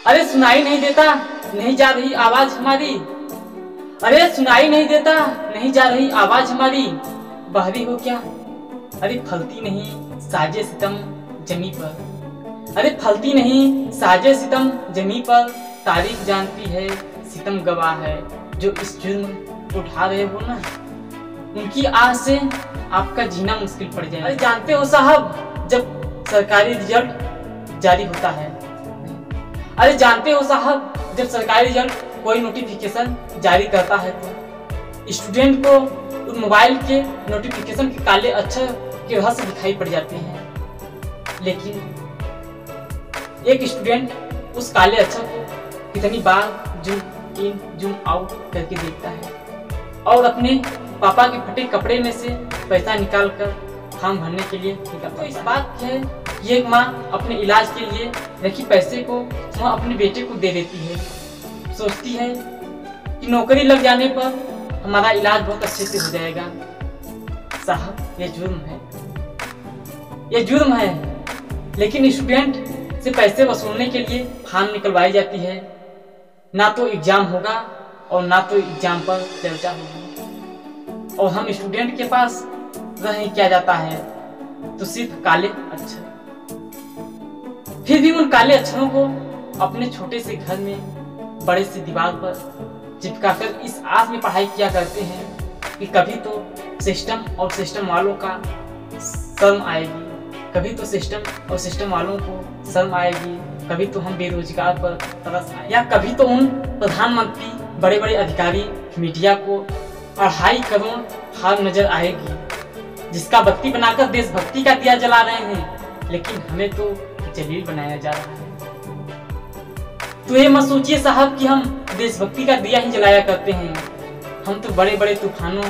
अरे सुनाई नहीं देता, नहीं जा रही आवाज हमारी। अरे सुनाई नहीं देता, नहीं जा रही आवाज हमारी। बहरी हो क्या? अरे फलती नहीं साजे सितम जमी पर। अरे फलती नहीं साजे सितम जमी पर। तारीख जानती है सितम गवाह है। जो इस जुर्म उठा रहे हो ना, उनकी आह से आपका जीना मुश्किल पड़ जाए। अरे जानते हो साहब, जब सरकारी रिजल्ट जारी होता है, अरे जानते हो साहब, जब सरकारी रिजल्ट कोई नोटिफिकेशन जारी करता है तो स्टूडेंट को उस मोबाइल के नोटिफिकेशन के काले अक्षर के रहस्य दिखाई पड़ जाते हैं। लेकिन एक स्टूडेंट उस काले अक्षर को कितनी बार जूम इन जूम आउट करके देखता है और अपने पापा के फटे कपड़े में से पैसा निकाल कर फॉर्म भरने के लिए निकलता है। इस बात है कि एक माँ अपने इलाज के लिए रखी पैसे को वह अपने बेटे को दे देती है। सोचती है कि नौकरी लग जाने पर हमारा इलाज बहुत अच्छे से हो जाएगा। साहब ये जुर्म है, ये जुर्म है। लेकिन स्टूडेंट से पैसे वसूलने के लिए फॉर्म निकलवाई जाती है। ना तो एग्जाम होगा और ना तो एग्जाम पर चर्चा होगी, और हम स्टूडेंट के पास रह क्या जाता है तो सिर्फ काले अक्षर। फिर भी उन काले अक्षरों को अपने छोटे से घर में बड़े से दीवार पर चिपकाकर इस आस में पढ़ाई किया करते हैं कि कभी तो सिस्टम और सिस्टम वालों का शर्म आएगी, कभी तो सिस्टम और सिस्टम वालों को शर्म आएगी, कभी तो हम बेरोजगार पर तरस आए, या कभी तो उन प्रधानमंत्री बड़े बड़े अधिकारी मीडिया को 2.5 करोड़ हार नजर आएगी, जिसका बत्ती बनाकर देशभक्ति का दिया जला रहे हैं, लेकिन हमें तो जलील बनाया जा रहा है। तो ये मत सोचिए साहब कि हम देशभक्ति का दिया ही जलाया करते हैं। हम तो बड़े बड़े तूफानों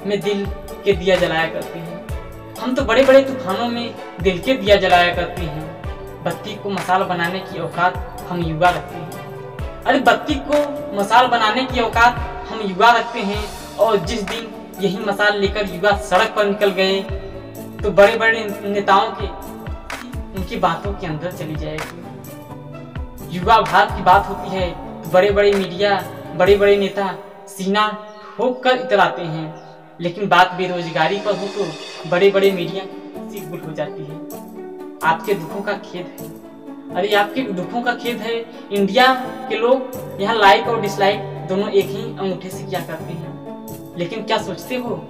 में दिल के दिया जलाया करते हैं। हम तो बड़े बड़े तूफानों में दिल के दिया जलाया करते हैं। बत्ती को मसाल बनाने की औकात हम युवा रखते हैं। अरे बत्ती को मसाल बनाने की औकात हम युवा रखते हैं, और जिस दिन यही मसाल लेकर युवा सड़क पर निकल गए तो बड़े बड़े नेताओं के उनकी बातों के अंदर चली जाएगी। युवा भारत की बात होती है तो बड़े बड़े मीडिया, बड़े बड़े नेता सीना ठोक कर इतराते हैं, लेकिन बात बेरोजगारी पर हो तो बड़े बड़े मीडिया सीख गुल हो जाती है। आपके दुखों का खेद है, अरे आपके दुखों का खेद है। इंडिया के लोग यहाँ लाइक और डिसलाइक दोनों एक ही अंगूठे से किया करते हैं, लेकिन क्या सोचते हो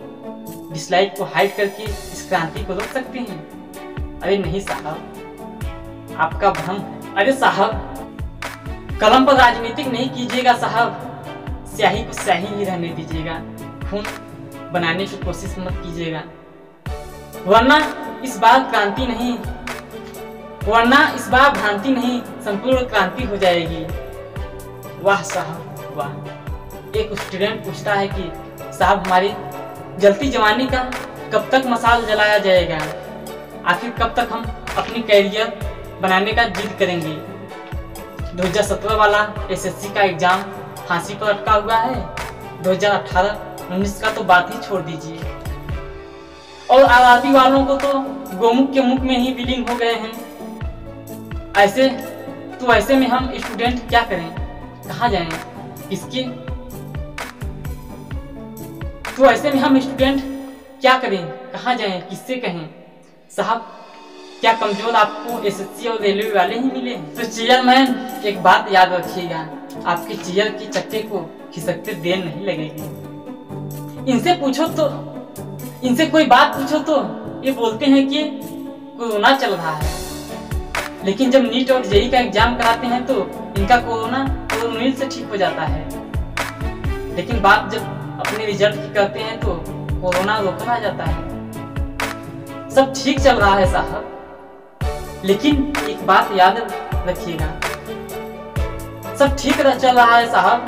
डिसलाइक को हाइड करके इस क्रांति को रोक सकते हैं? अरे नहीं साहब, आपका भ्रम है। अरे साहब, कलम पर राजनीतिक नहीं कीजिएगा साहब, स्याही को स्याही ही रहने दीजिएगा, खून बनाने की कोशिश मत कीजिएगा, वरना इस बार क्रांति नहीं, वरना इस बार भ्रांति नहीं, संपूर्ण क्रांति हो जाएगी। वाह साहब वाह। एक स्टूडेंट पूछता है कि साहब हमारी जलती जवानी का कब तक मसाल जलाया जाएगा? आखिर कब तक हम अपनी कैरियर बनाने का जिद करेंगे? 2017 वाला एसएससी का एग्जाम फांसी पर अटका हुआ है, 2018-19 का तो बात ही छोड़ दीजिए, और आरआरबी वालों को तो गोमुख के मुख में ही विलीन हो गए हैं। ऐसे में हम स्टूडेंट क्या करें, कहाँ जाएं, किसके? तो ऐसे में हम स्टूडेंट क्या करें, कहाँ जाएं, किससे कहें? साहब क्या कमजोर आपको एसएससी और रेलवे वाले ही मिले? तो चेयरमैन एक बात याद रखिएगा, आपके चेयर के चक्के को खिसकते देर नहीं लगेगी। इनसे पूछो तो, इनसे कोई बात पूछो तो ये बोलते हैं कि कोरोना चल रहा है, लेकिन जब नीट और जेईई का एग्जाम कराते हैं तो इनका कोरोना से ठीक हो जाता है, लेकिन बात जब अपने रिजल्ट की करते हैं तो कोरोना रोका जाता है। सब ठीक चल रहा है साहब, लेकिन एक बात याद रखिएगा, सब ठीक चल रहा है साहब,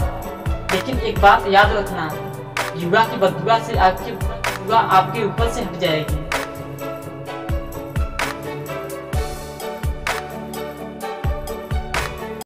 लेकिन एक बात याद रखना, युवा की बददुआ से आपके ऊपर से हट जाएगी।